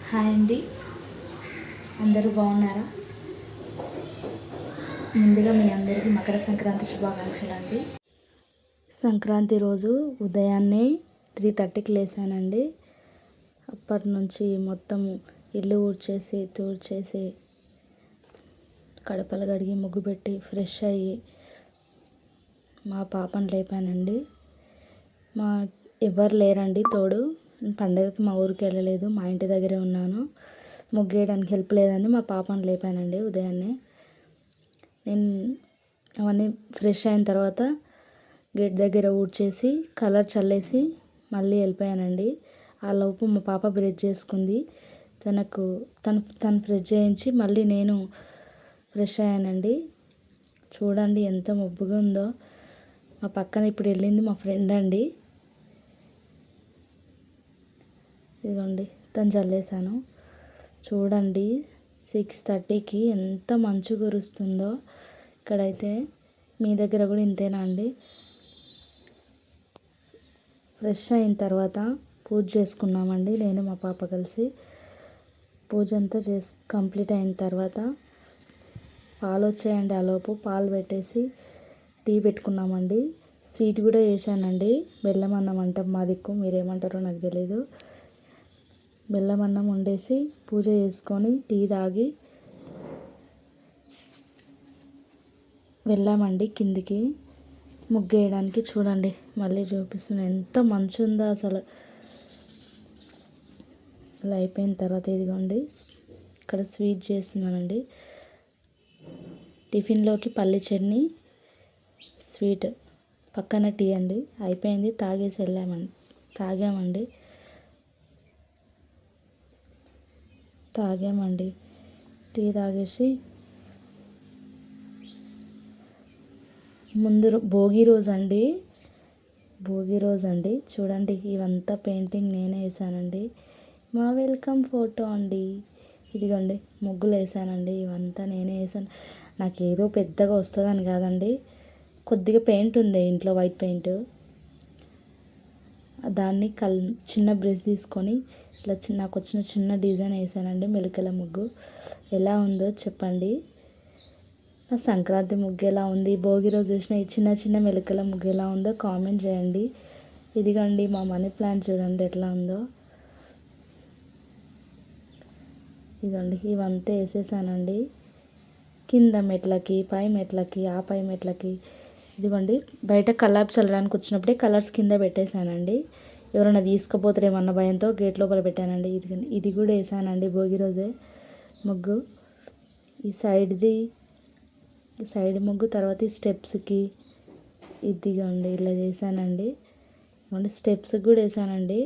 Hi అండి, అందరూ బాగున్నారా? ముందుగా మీ అందరికీ మకర సంక్రాంతి శుభాకాంక్షలు అండి. సంక్రాంతి రోజు ఉదయాన్నే 3:30కి లేసానండి. అప్పటి నుంచి మొత్తం ఇల్లు తూడ్చేసి కడపలు కడిగి ముగ్గు పెట్టి ఫ్రెష్ అయ్యి మా పాపను లేపానండి. ఎవరు లేరండి తోడు. పండగకి మా ఊరికి వెళ్ళలేదు, మా ఇంటి దగ్గరే ఉన్నాను. ముగ్గేయడానికి హెల్ప్ లేదని మా పాపను లేపానండి ఉదయాన్నే. నేను అవన్నీ ఫ్రెష్ అయిన తర్వాత గేట్ దగ్గర ఊడ్చేసి కలర్ చల్లేసి మళ్ళీ వెళ్ళిపోయానండి. ఆ లోపు మా పాప బ్రష్ చేసుకుంది. తను ఫ్రెష్ చేయించి మళ్ళీ నేను ఫ్రెష్ అయ్యానండి. చూడండి ఎంత మబ్బుగా ఉందో. మా పక్కన ఇప్పుడు వెళ్ళింది మా ఫ్రెండ్ అండి. ఇదిగోండి తను చల్లేసాను. చూడండి 6:30కి ఎంత మంచు కురుస్తుందో. ఇక్కడైతే మీ దగ్గర కూడా ఇంతేనా అండి? ఫ్రెష్ అయిన తర్వాత పూజ చేసుకున్నామండి, నేను మా పాప కలిసి. పూజ అంతా కంప్లీట్ అయిన తర్వాత పాలు వచ్చాయండి. ఆలోపు పాలు పెట్టేసి టీ పెట్టుకున్నామండి. స్వీట్ కూడా చేశానండి. బెల్లం అన్నం అంటాం మా దిక్కు, మీరేమంటారో నాకు తెలీదు. బెల్లం అన్నం వండేసి పూజ చేసుకొని టీ తాగి వెళ్ళామండి కిందికి ముగ్గేయడానికి. చూడండి మళ్ళీ చూపిస్తున్నాను ఎంత మంచు ఉందో అసలు. ఇలా అయిపోయిన తర్వాత ఇదిగోండి ఇక్కడ స్వీట్ చేస్తున్నానండి. టిఫిన్లోకి పల్లి చట్నీ, స్వీట్, పక్కన టీ అండి. అయిపోయింది, తాగామండి. టీ తాగేసి భోగి రోజు అండి. చూడండి ఇవంతా పెయింటింగ్ నేనే వేసానండి. మా వెల్కమ్ ఫోటో అండి. ఇదిగోండి ముగ్గులు వేసానండి. ఇవంతా నేనే వేసాను. నాకు ఏదో పెద్దగా వస్తుందని కాదండి, కొద్దిగా పెయింట్ ఉండే ఇంట్లో, వైట్ పెయింట్. దాన్ని చిన్న బ్రష్ తీసుకొని ఇట్లా నాకు వచ్చిన చిన్న డిజైన్ వేసానండి. మెలికల ముగ్గు ఎలా ఉందో చెప్పండి. నా సంక్రాంతి ముగ్గు ఎలా ఉంది, భోగి రోజు వేసిన ఈ చిన్న చిన్న మెలికల ముగ్గు ఎలా ఉందో కామెంట్ చేయండి. ఇదిగోండి మా మనీ ప్లాంట్ చూడండి ఎట్లా ఉందో. ఇదిగోండి ఇవంతా వేసేసానండి. కింద మెట్లకి, పై మెట్లకి. ఇదిగోండి బయట కల్లాపు చల్లడానికి వచ్చినప్పుడే కలర్స్ కింద పెట్టేశానండి. ఎవరైనా తీసుకుపోతారేమన్న భయంతో గేట్ లోపల పెట్టానండి. ఇది కూడా వేసానండి భోగి రోజే ముగ్గు. ఈ సైడ్ ముగ్గు, తర్వాత ఈ స్టెప్స్కి ఇదిగోండి ఇలా చేశానండి. స్టెప్స్కి కూడా వేసానండి.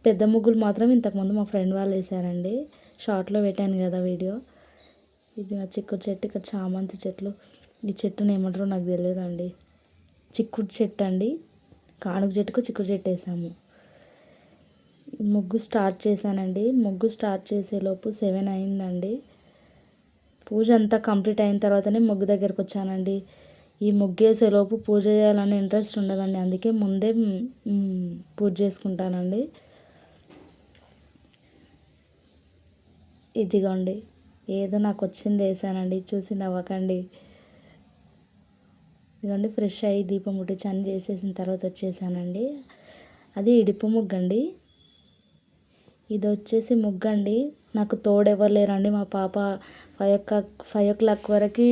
పెద్ద ముగ్గులు మాత్రం ఇంతకుముందు మా ఫ్రెండ్ వాళ్ళు వేసారండి. షార్ట్లో పెట్టాను కదా వీడియో. ఇది నా చిక్కుడు చెట్టు, ఇక్కడ చామంతి చెట్లు. ఈ చెట్టుని ఏమంటారో నాకు తెలియదండి. చిక్కుడు చెట్టు అండి. కానుగ చెట్టుకు చిక్కుడు చెట్టు వేసాము. ముగ్గు స్టార్ట్ చేశానండి. ముగ్గు స్టార్ట్ చేసేలోపు 7 అయిందండి. పూజ అంతా కంప్లీట్ అయిన తర్వాతనే ముగ్గు దగ్గరకు వచ్చానండి. ఈ ముగ్గు వేసేలోపు పూజ చేయాలనే ఇంట్రెస్ట్ ఉండదండి, అందుకే ముందే పూజ చేసుకుంటానండి. ఇదిగోండి ఏదో నాకు వచ్చింది వేసానండి, చూసి నవ్వకండి. ఇదిగోండి ఫ్రెష్ అయ్యి దీపం ముట్టించి అన్నీ చేసేసిన తర్వాత వచ్చేసానండి. అది ఇడుపు ముగ్గు అండి. ఇది వచ్చేసి ముగ్గు అండి. నాకు తోడు ఎవరు లేరండి. మా పాప 5 o'clock వరకు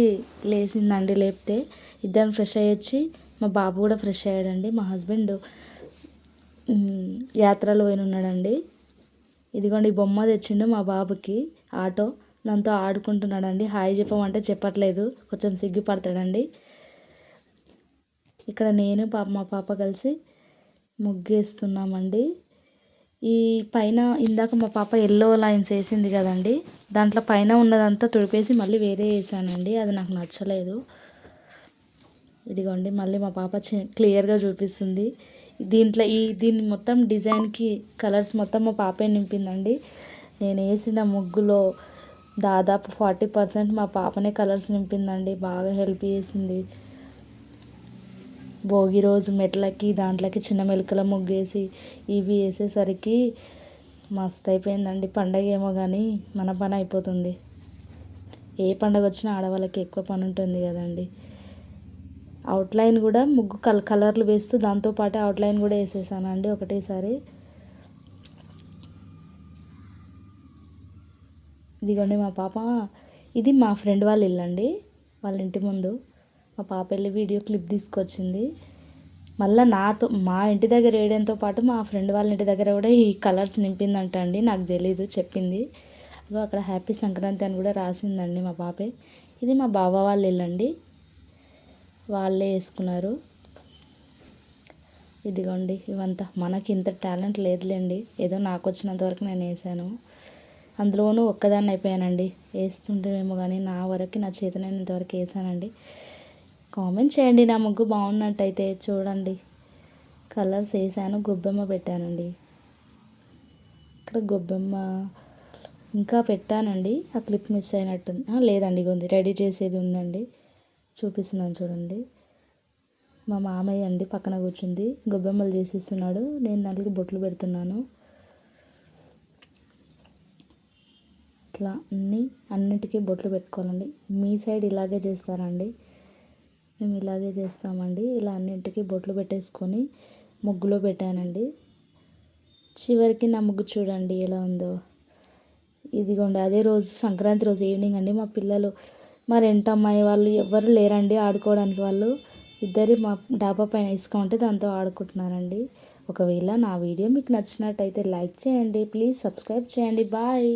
లేచిందండి. లేపితే ఇద్దరం ఫ్రెష్ అయ్యి వచ్చి మా బాబు కూడా ఫ్రెష్ అయ్యాడండి. మా హస్బెండ్ యాత్రలో పోయి ఉన్నాడండి. ఇదిగోండి బొమ్మ తెచ్చిండు మా బాబుకి, ఆటో. దాంతో ఆడుకుంటున్నాడండి. హాయ్ చెప్పమంటే చెప్పట్లేదు, కొంచెం సిగ్గుపడతాడండి. ఇక్కడ నేను మా పాప కలిసి ముగ్గేస్తున్నామండి. ఈ పైన ఇందాక మా పాప ఎల్లో లైన్స్ వేసింది కదండి, దాంట్లో పైన ఉన్నదంతా తుడిపేసి మళ్ళీ వేరే వేసానండి. అది నాకు నచ్చలేదు. ఇదిగోండి మళ్ళీ మా పాప క్లియర్గా చూపిస్తుంది. దీన్ని మొత్తం డిజైన్కి కలర్స్ మొత్తం మా పాపే నింపిందండి. నేను వేసిన ముగ్గులో దాదాపు 40% మా పాపనే కలర్స్ నింపిందండి. బాగా హెల్ప్ చేసింది. భోగి రోజు మెట్లకి దాంట్లోకి చిన్న మెలకల ముగ్గు వేసి ఇవి వేసేసరికి మస్తు అయిపోయిందండి పండగ ఏమో కానీ మన పని అయిపోతుంది. ఏ పండగ వచ్చినా ఆడవాళ్ళకి ఎక్కువ పని ఉంటుంది కదండి. అవుట్లైన్ కూడా ముగ్గు కలర్లు వేస్తూ దాంతోపాటే అవుట్లైన్ కూడా వేసేసానండి ఒకటేసారి. ఇదిగోండి మా పాప, ఇది మా ఫ్రెండ్ వాళ్ళ ఇల్లు అండి. వాళ్ళ ఇంటి ముందు మా పాప వెళ్ళి వీడియో క్లిప్ తీసుకొచ్చింది. మళ్ళీ మా ఇంటి దగ్గర వేయడంతో పాటు మా ఫ్రెండ్ వాళ్ళ ఇంటి దగ్గర కూడా ఈ కలర్స్ నింపిందంట అండి. నాకు తెలీదు, చెప్పింది. అక్కడ హ్యాపీ సంక్రాంతి అని కూడా రాసిందండి మా పాపే. ఇది మా బావ వాళ్ళ ఇల్లు అండి, వాళ్ళే వేసుకున్నారు. ఇదిగోండి ఇవంతా. మనకి ఇంత టాలెంట్ లేదులేండి, ఏదో నాకు వచ్చినంత వరకు నేను వేసాను. అందులోనూ ఒక్కదాన్ని అయిపోయానండి, వేస్తుంటేనేమో కానీ నా వరకు నా చేతనైనంత వరకు వేసానండి. కామెంట్ చేయండి నా ముగ్గు బాగున్నట్టయితే. చూడండి కలర్స్ వేసాను, గొబ్బెమ్మ పెట్టానండి. ఇక్కడ గొబ్బెమ్మ ఇంకా పెట్టానండి, ఆ క్లిప్ మిస్ అయినట్టుంది. లేదండి, ఉంది, రెడీ చేసేది ఉందండి, చూపిస్తున్నాను చూడండి. మా మామయ్య అండి పక్కన కూర్చుంది, గొబ్బెమ్మలు చేసిస్తున్నాడు, నేను దానికి బొట్లు పెడుతున్నాను. ఇట్లా అన్నిటికీ బొట్లు పెట్టుకోవాలండి. మీ సైడ్ ఇలాగే చేస్తారండి? మేము ఇలాగే చేస్తామండి. ఇలా అన్నింటికి బొట్లు పెట్టేసుకొని ముగ్గులో పెట్టానండి. చివరికి నా ముగ్గు చూడండి ఎలా ఉందో. ఇదిగోండి అదే రోజు సంక్రాంతి రోజు ఈవినింగ్ అండి. మా పిల్లలు, మా రెంట్ అమ్మాయి వాళ్ళు ఎవ్వరు లేరండి ఆడుకోవడానికి. వాళ్ళు ఇద్దరి మా డాబా పైన ఇసుక ఉంటే దాంతో ఆడుకుంటున్నారండి. ఒకవేళ నా వీడియో మీకు నచ్చినట్టయితే లైక్ చేయండి, ప్లీజ్ సబ్స్క్రైబ్ చేయండి. బాయ్.